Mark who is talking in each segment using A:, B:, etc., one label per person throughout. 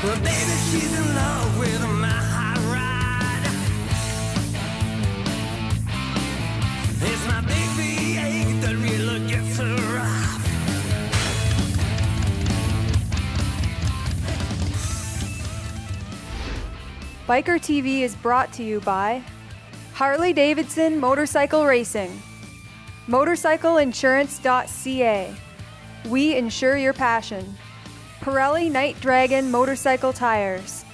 A: Well, baby, she's in love with my hot rod. It's my big V8 that really gets her off.
B: Bikertv is brought to you by Harley-Davidson Motorcycle Racing, motorcycleinsurance.ca. We insure your passion. Pirelli Night Dragon Motorcycle Tires.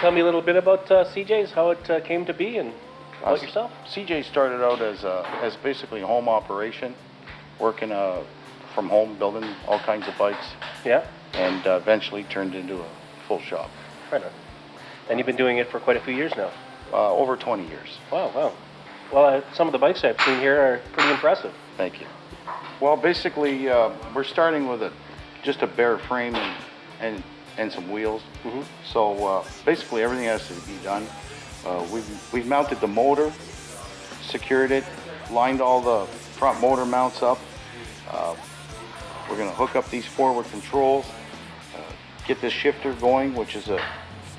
C: Tell me a little bit about CJ's, how it came to be, and about yourself.
D: CJ started out as basically a home operation, working from home, building all kinds of bikes. Yeah. And eventually turned into a full shop.
C: Right on. And you've been doing it for quite a few years now.
D: Over 20 years.
C: Wow. Well, some of the bikes I've seen here are pretty impressive.
D: Thank you. Well, basically, we're starting with just a bare frame and some wheels. Mm-hmm. So basically everything has to be done. We've mounted the motor, secured it, lined all the front motor mounts up. We're going to hook up these forward controls, get this shifter going, which is a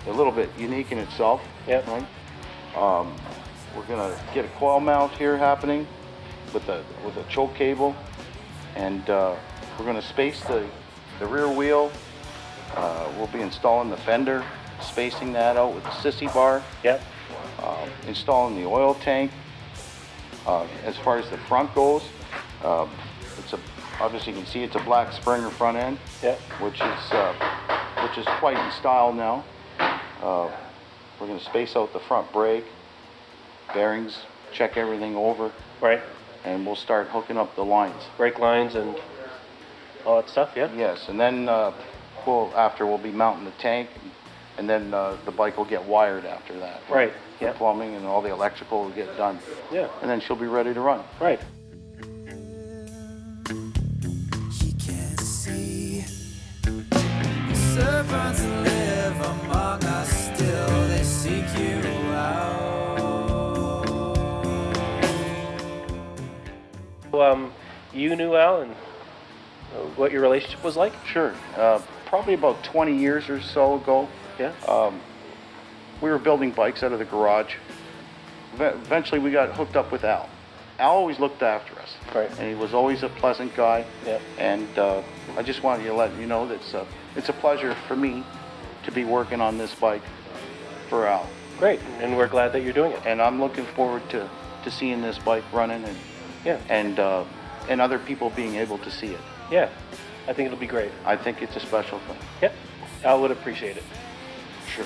D: little bit unique in itself. Yep. Right? We're going to get a coil mount here happening with a choke cable, and we're going to space the rear wheel. We'll be installing the fender, spacing that out with the sissy bar. Yep. Installing the oil tank. As far as the front goes, obviously you can see it's a black Springer front end. Yep. Which is quite in style now. We're going to space out the front brake, bearings, check everything over. Right. And we'll start hooking up the lines.
C: Brake lines and all that stuff. Yeah.
D: Yes, and then. We'll be mounting the tank, and then the bike will get wired after that. Right. The plumbing and all the electrical will get done. Yeah. And then she'll be ready to run. Right.
A: She can't see the serpents live among us still. They seek you out.
C: You knew Al and what your relationship was like?
D: Sure. Probably about 20 years or so ago. Yeah. We were building bikes out of the garage. Eventually we got hooked up with Al. Al always looked after us. Right. And he was always a pleasant guy. Yeah. And I just wanted to let you know that it's a pleasure for me to be working on this bike for Al.
C: Great. And we're glad that you're doing it.
D: And I'm looking forward to seeing this bike running and other people being able to see it.
C: Yeah. I think it'll be great.
D: I think it's a special thing.
C: Yep. Al would appreciate it.
D: Sure.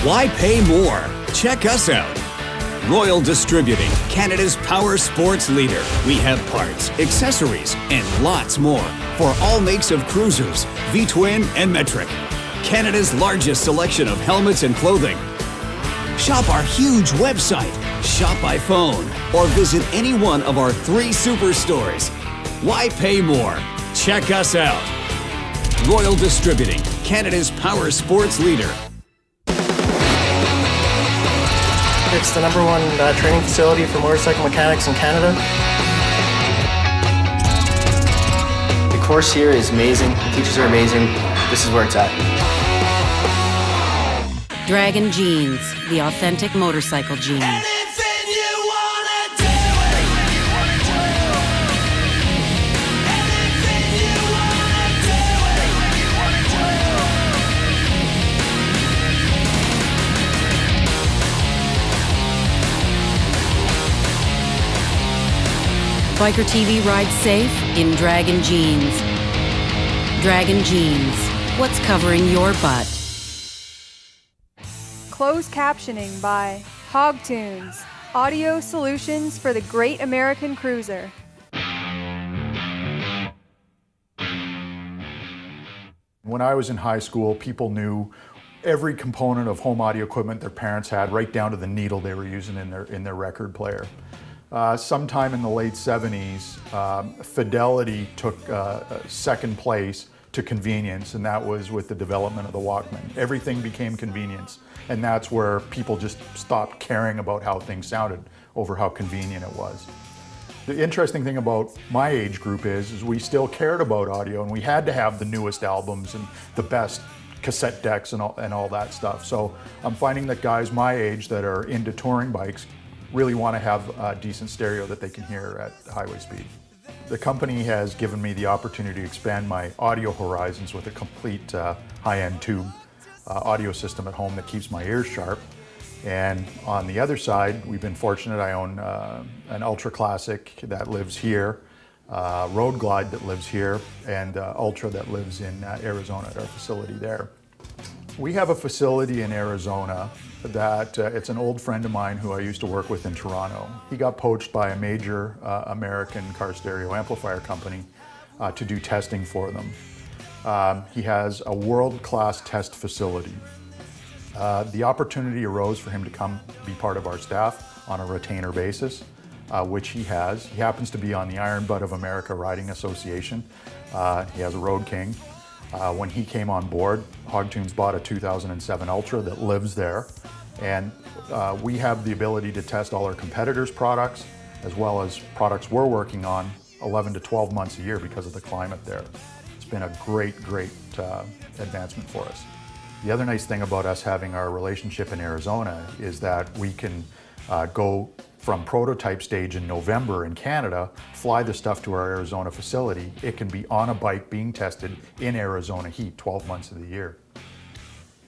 E: Why pay more? Check us out. Royal Distributing, Canada's power sports leader. We have parts, accessories, and lots more for all makes of cruisers, V-twin and metric. Canada's largest selection of helmets and clothing. Shop our huge website, shop by phone, or visit any one of our 3 superstores. Why pay more? Check us out. Royal Distributing, Canada's power sports leader.
F: It's the #1 training facility for motorcycle mechanics in Canada. The course here is amazing. The teachers are amazing. This is where it's at.
G: Dragon Jeans, the authentic motorcycle jeans.
A: Anything you wanna do. Anything you wanna do. Anything you wanna do. Anything you wanna do.
G: Biker TV rides safe in Dragon Jeans. Dragon Jeans, what's covering your butt?
B: Closed captioning by Hogtunes, audio solutions for the Great American Cruiser.
H: When I was in high school, people knew every component of home audio equipment their parents had, right down to the needle they were using in their record player. Sometime in the late 70s, fidelity took second place to convenience, and that was with the development of the Walkman. Everything became convenience, and that's where people just stopped caring about how things sounded over how convenient it was. The interesting thing about my age group is we still cared about audio, and we had to have the newest albums and the best cassette decks and all that stuff. So I'm finding that guys my age that are into touring bikes really want to have a decent stereo that they can hear at highway speed. The company has given me the opportunity to expand my audio horizons with a complete high-end tube audio system at home that keeps my ears sharp. And on the other side, we've been fortunate. I own an Ultra Classic that lives here, Road Glide that lives here, and Ultra that lives in Arizona at our facility there. We have a facility in Arizona that it's an old friend of mine who I used to work with in Toronto. He got poached by a major American car stereo amplifier company to do testing for them. He has a world-class test facility. The opportunity arose for him to come be part of our staff on a retainer basis, which he has. He happens to be on the Iron Butt of America Riding Association. He has a Road King. When he came on board, Hogtunes bought a 2007 Ultra that lives there, and we have the ability to test all our competitors' products as well as products we're working on 11 to 12 months a year because of the climate there. It's been a great advancement for us. The other nice thing about us having our relationship in Arizona is that we can go from prototype stage in November in Canada, fly the stuff to our Arizona facility. It can be on a bike being tested in Arizona heat 12 months of the year.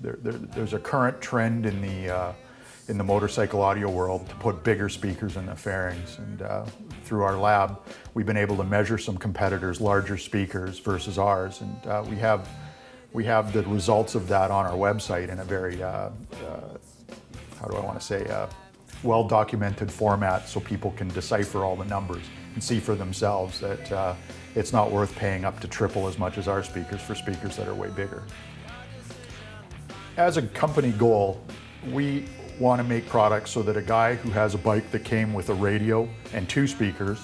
H: There's a current trend in the motorcycle audio world to put bigger speakers in the fairings, and through our lab we've been able to measure some competitors' larger speakers versus ours, and we have the results of that on our website in a very well-documented format, so people can decipher all the numbers and see for themselves that it's not worth paying up to triple as much as our speakers for speakers that are way bigger. As a company goal, we want to make products so that a guy who has a bike that came with a radio and 2 speakers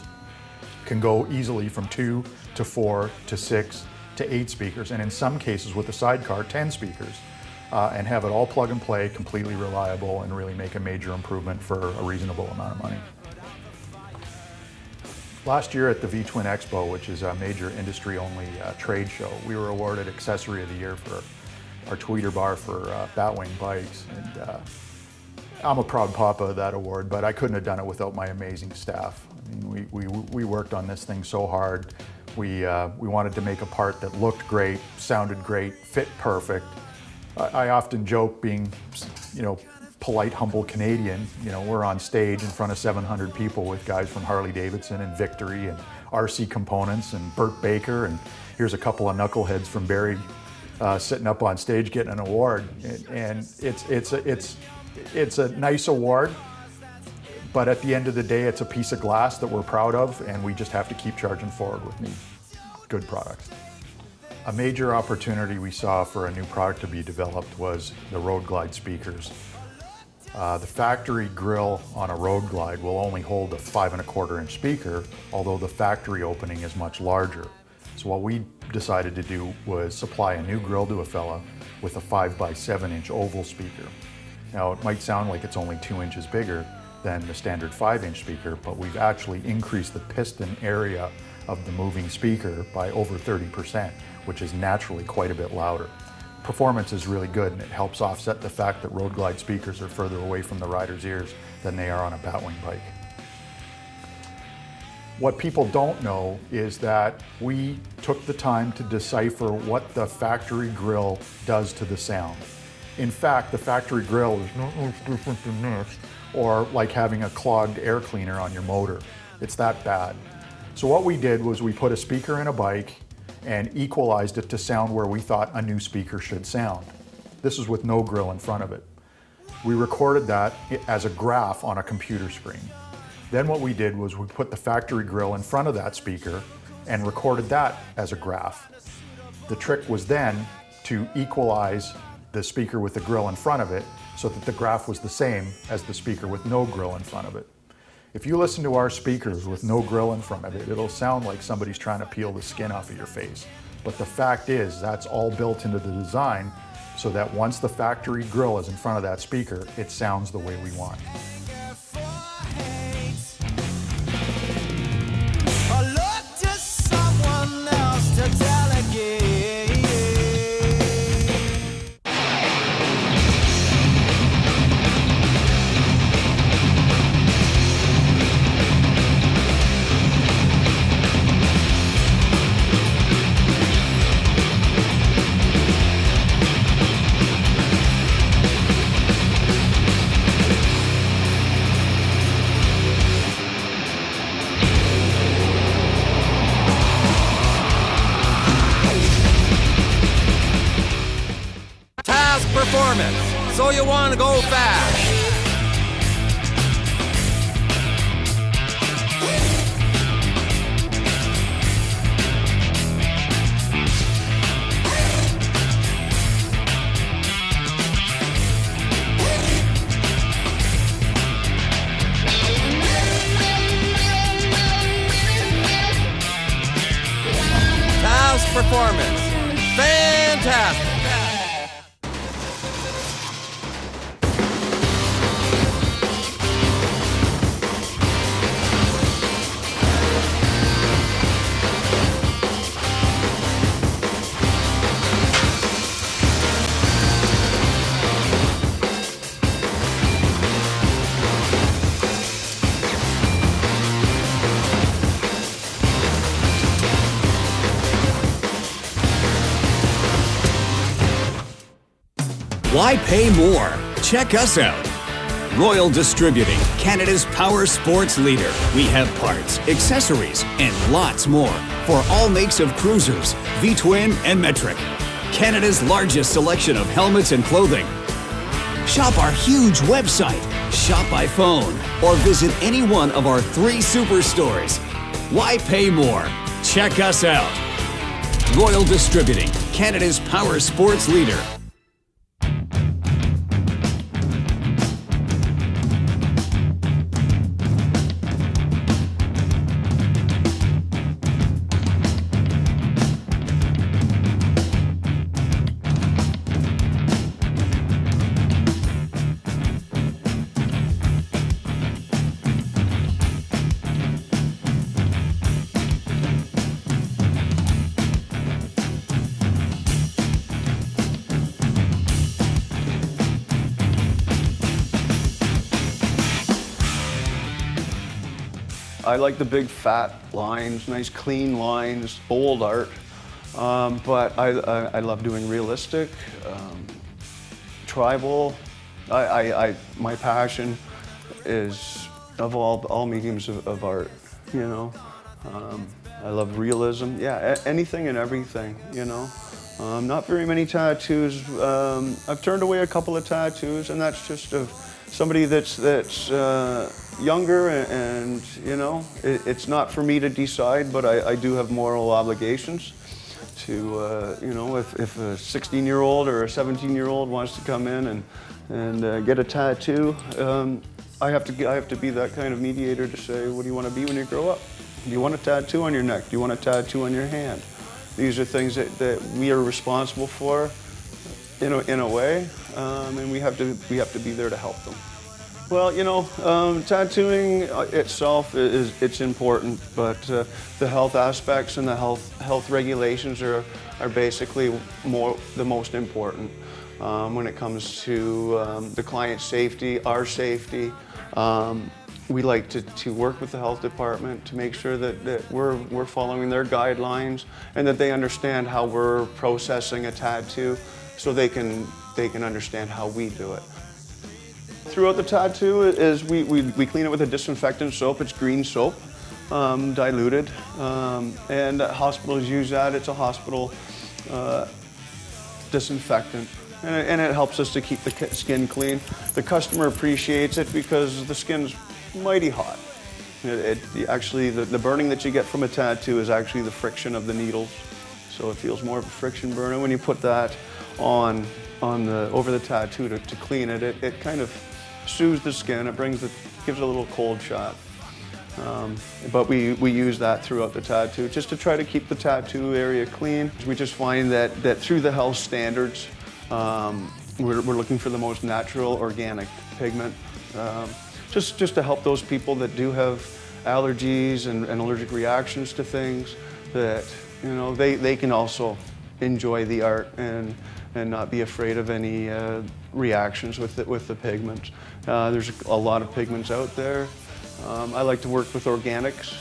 H: can go easily from 2 to 4 to 6 to 8 speakers, and in some cases with a sidecar, 10 speakers. And have it all plug and play, completely reliable, and really make a major improvement for a reasonable amount of money. Last year at the V-Twin Expo, which is a major industry-only trade show, we were awarded Accessory of the Year for our tweeter bar for Batwing bikes. And I'm a proud papa of that award, but I couldn't have done it without my amazing staff. I mean, we worked on this thing so hard. We wanted to make a part that looked great, sounded great, fit perfect. I often joke, being, polite, humble Canadian, we're on stage in front of 700 people with guys from Harley Davidson and Victory and RC Components and Burt Baker, and here's a couple of knuckleheads from Barrie sitting up on stage getting an award, and it's a nice award. But at the end of the day, it's a piece of glass that we're proud of, and we just have to keep charging forward with good products. A major opportunity we saw for a new product to be developed was the Road Glide speakers. The factory grill on a Road Glide will only hold a 5¼ inch speaker, although the factory opening is much larger. So what we decided to do was supply a new grill to a fella with a 5x7 inch oval speaker. Now it might sound like it's only 2 inches bigger than the standard 5-inch speaker, but we've actually increased the piston area of the moving speaker by over 30%, which is naturally quite a bit louder. Performance is really good, and it helps offset the fact that Road Glide speakers are further away from the rider's ears than they are on a Batwing bike. What people don't know is that we took the time to decipher what the factory grill does to the sound. In fact, the factory grill is not much different than this, or like having a clogged air cleaner on your motor. It's that bad. So what we did was we put a speaker in a bike and equalized it to sound where we thought a new speaker should sound. This is with no grill in front of it. We recorded that as a graph on a computer screen. Then what we did was we put the factory grill in front of that speaker and recorded that as a graph. The trick was then to equalize the speaker with the grill in front of it so that the graph was the same as the speaker with no grill in front of it. If you listen to our speakers with no grill in front of it, it'll sound like somebody's trying to peel the skin off of your face. But the fact is, that's all built into the design so that once the factory grill is in front of that speaker, it sounds the way we want.
A: Performance, so you want to go fast. Task performance, fantastic.
E: Why pay more? Check us out. Royal Distributing, Canada's power sports leader. We have parts, accessories, and lots more for all makes of cruisers, V-twin and metric. Canada's largest selection of helmets and clothing. Shop our huge website, shop by phone, or visit any one of our 3 superstores. Why pay more? Check us out. Royal Distributing, Canada's power sports leader.
I: I like the big fat lines, nice clean lines, bold art, but I love doing realistic, tribal. My passion is of all mediums of art, you know. I love realism, yeah, anything and everything, you know. Not very many tattoos. I've turned away a couple of tattoos, and that's just of somebody that's younger, and you know, it's not for me to decide, but I do have moral obligations to, you know, if a 16-year-old or a 17-year-old wants to come in and get a tattoo, I have to be that kind of mediator to say, what do you want to be when you grow up? Do you want a tattoo on your neck? Do you want a tattoo on your hand? These are things that we are responsible for in a way, and we have to be there to help them. Well, you know, tattooing itself it's important, but the health aspects and the health regulations are basically the most important when it comes to the client's safety, our safety. We like to work with the health department to make sure that we're following their guidelines and that they understand how we're processing a tattoo, so they can understand how we do it. Throughout the tattoo is we clean it with a disinfectant soap. It's green soap, diluted, and hospitals use that. It's a hospital disinfectant. And it helps us to keep the skin clean. The customer appreciates it because the skin's mighty hot. Actually, the burning that you get from a tattoo is actually the friction of the needles. So it feels more of a friction burn. And when you put that over the tattoo to clean it, it kind of soothes the skin. It gives it a little cold shot. But we use that throughout the tattoo just to try to keep the tattoo area clean. We just find that through the health standards, we're looking for the most natural, organic pigment, just to help those people that do have allergies and allergic reactions to things, that you know they can also enjoy the art and not be afraid of any reactions with the pigments. There's a lot of pigments out there. I like to work with organics.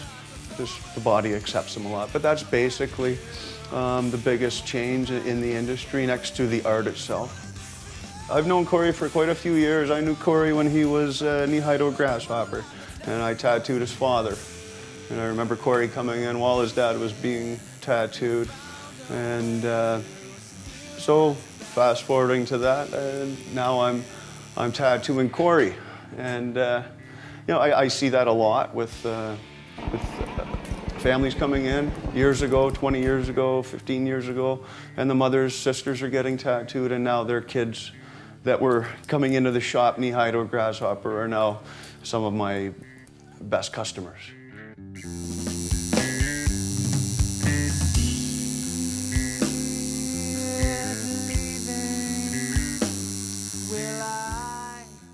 I: Just the body accepts them a lot, but that's basically the biggest change in the industry next to the art itself. I've known Corey for quite a few years. I knew Corey when he was a knee-high grasshopper, and I tattooed his father. And I remember Corey coming in while his dad was being tattooed. And so fast forwarding to that, now I'm tattooing Corey. And you know, I see that a lot with families coming in years ago, 20 years ago, 15 years ago, and the mothers, sisters are getting tattooed, and now their kids that were coming into the shop knee-high to a grasshopper are now some of my best customers.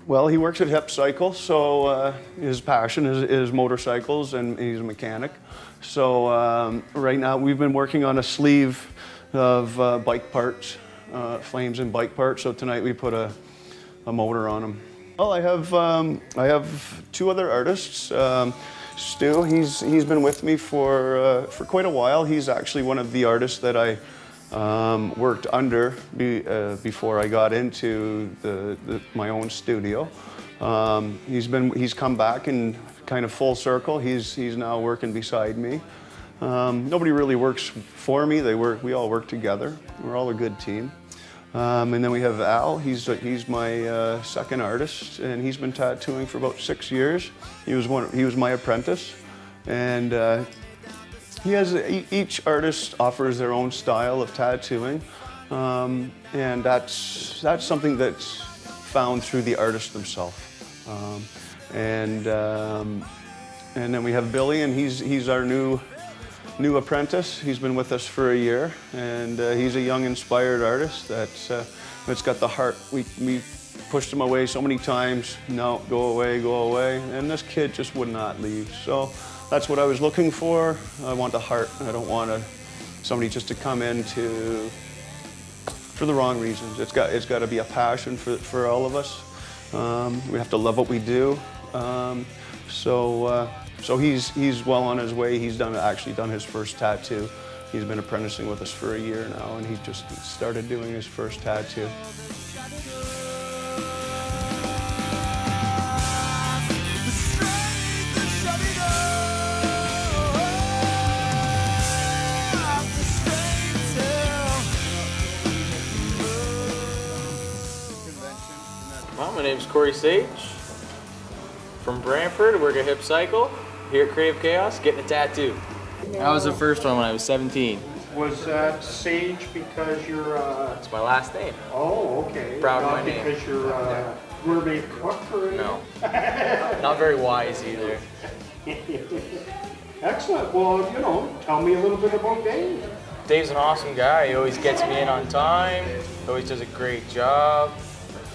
I: Well, he works at Hip Cycle, so his passion is motorcycles, and he's a mechanic. So right now we've been working on a sleeve of bike parts, flames and bike parts. So tonight we put a motor on them. Well, I have two other artists. Stu, he's been with me for quite a while. He's actually one of the artists that I worked under before I got into my own studio. He's come back in kind of full circle. He's now working beside me. Nobody really works for me. We all work together. We're all a good team. And then we have Al. He's my second artist, and he's been tattooing for about 6 years. He was my apprentice, and each artist offers their own style of tattooing, and that's something that's found through the artist themselves. And then we have Billy, and he's our new apprentice. He's been with us for a year, and he's a young, inspired artist that's got the heart. We pushed him away so many times. No, go away, and this kid just would not leave. So that's what I was looking for. I want the heart. I don't want somebody just to come in for the wrong reasons. It's got to be a passion for all of us. We have to love what we do. So he's well on his way. He's actually done his first tattoo. He's been apprenticing with us for a year now, and he just started doing his first tattoo.
J: My name is Corey Sage from Brantford. I work at Hip Cycle here at Creative Chaos, getting a tattoo. That was the first one when I was 17.
K: Was that Sage because you're...
J: It's my last name.
K: Oh, okay.
J: Proud of
K: Not
J: my name.
K: because you're gourmet cook or anything?
J: No. Not very wise either.
K: Excellent. Well, you know, tell me a little bit about Dave.
J: Dave's an awesome guy. He always gets me in on time. Always does a great job.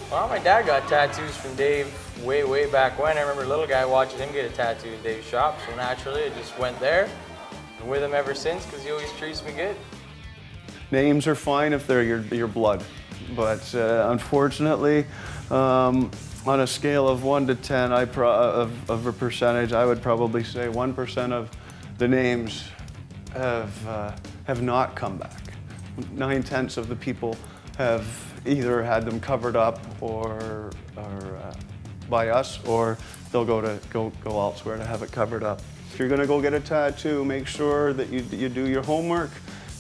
J: Well, my dad got tattoos from Dave way back when. I remember a little guy watching him get a tattoo in Dave's shop, so naturally I just went there. I'm with him ever since because he always treats me good.
I: Names are fine if they're your blood, but unfortunately, on a scale of 1 to 10 of a percentage, I would probably say 1% of the names have not come back. 9/10 of the people have either had them covered up or by us, or they'll go elsewhere to have it covered up. If you're gonna go get a tattoo, make sure that you do your homework,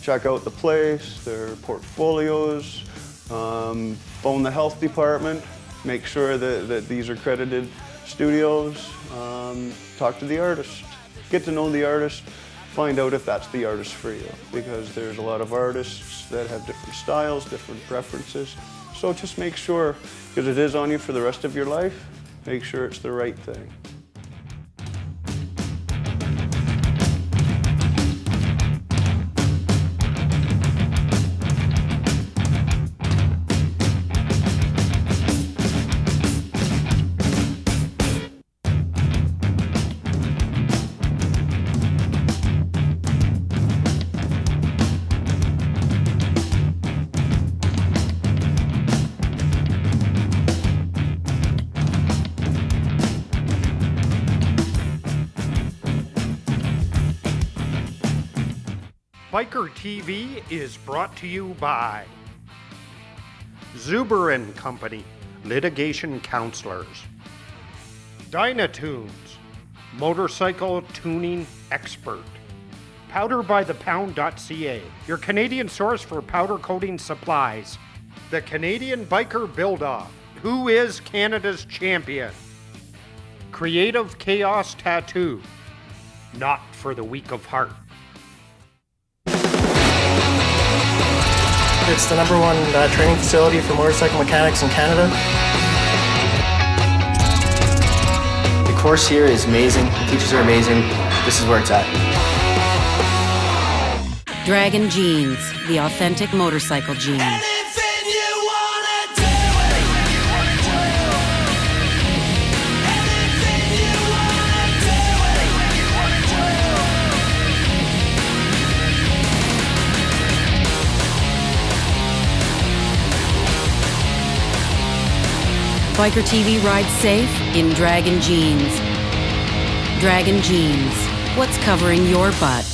I: check out the place, their portfolios, phone the health department, make sure that these are accredited studios, talk to the artist, get to know the artist, find out if that's the artist for you, because there's a lot of artists that have different styles, different preferences. So just make sure, because it is on you for the rest of your life, make sure it's the right thing.
K: Bikertv is brought to you by Zuber & Company, litigation counselors. Dynatunes, motorcycle tuning expert. Powderbythepound.ca, your Canadian source for powder coating supplies. The Canadian Biker Build-Off, who is Canada's champion. Creative Chaos Tattoo, not for the weak of heart.
F: It's the #1 training facility for motorcycle mechanics in Canada. The course here is amazing. The teachers are amazing. This is where it's at.
G: Dragon Jeans, the authentic motorcycle jeans. Bikertv rides safe in Dragon Jeans. Dragon Jeans, what's covering your butt?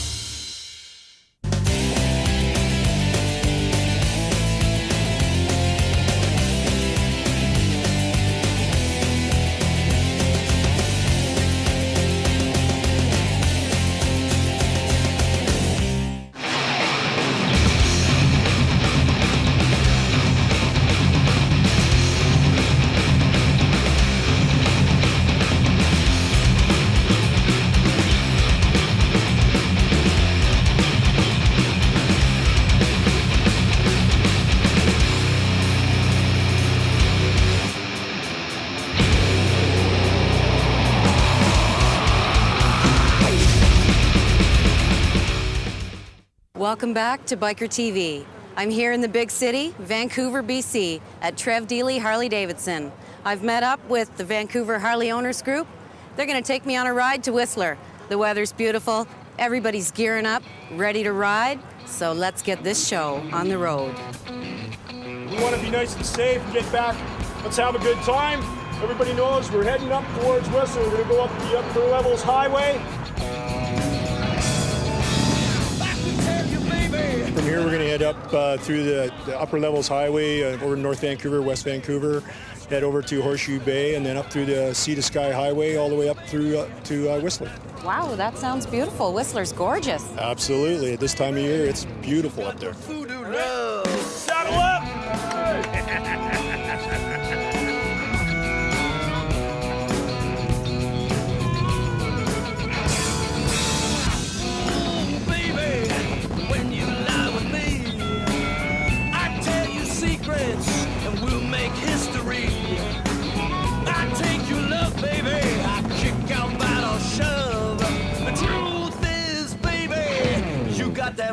G: Welcome back to Bikertv. I'm here in the big city, Vancouver, BC, at Trev Dealey Harley-Davidson. I've met up with the Vancouver Harley Owners Group. They're going to take me on a ride to Whistler. The weather's beautiful, everybody's gearing up, ready to ride, so let's get this show on the road.
L: We want to be nice and safe, get back, let's have a good time. Everybody knows we're heading up towards Whistler. We're going to go up the Upper Levels Highway. From here, we're going to head up through the Upper Levels Highway over North Vancouver, West Vancouver, head over to Horseshoe Bay, and then up through the Sea to Sky Highway all the way up through to Whistler.
G: Wow, that sounds beautiful. Whistler's gorgeous.
L: Absolutely. At this time of year, it's beautiful up there. Saddle up!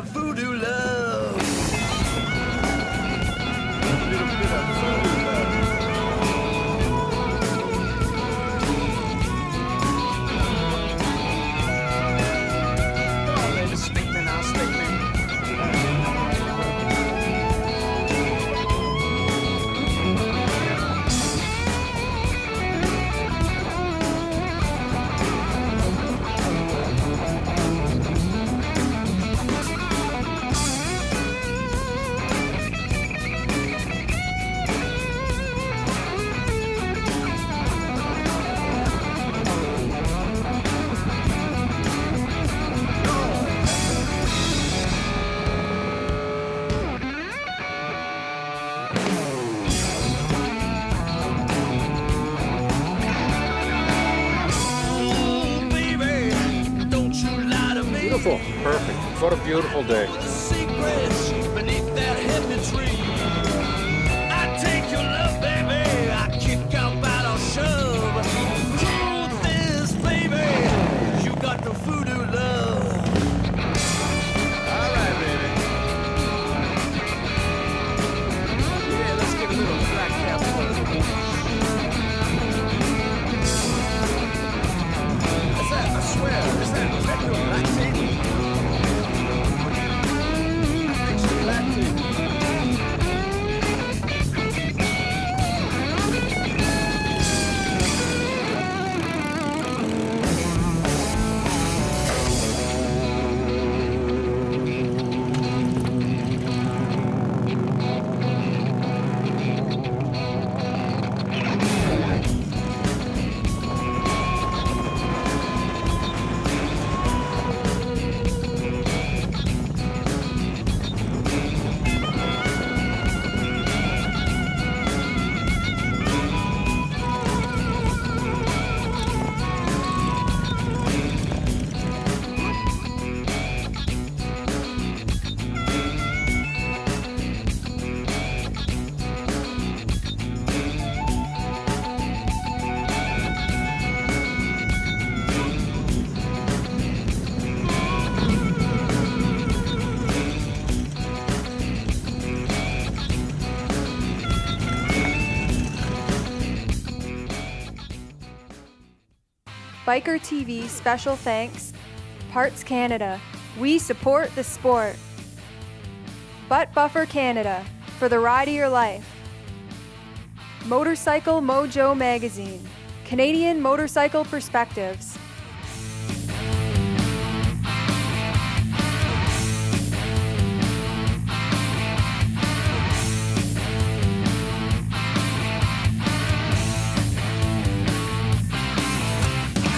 A: that voodoo love.
M: Beautiful. Perfect. What a beautiful day.
A: Secrets beneath that hippie tree. I take your love, baby. I kick out, bite, or shove. Truth is, baby, you got the voodoo love. All right, baby. Yeah, let's get a little black cap fun. What's that? I swear, is that your black tape?
B: Bikertv special thanks. Parts Canada. We support the sport. Butt Buffer Canada. For the ride of your life. Motorcycle Mojo Magazine. Canadian Motorcycle Perspectives.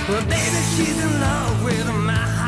A: Well, baby, she's in love with my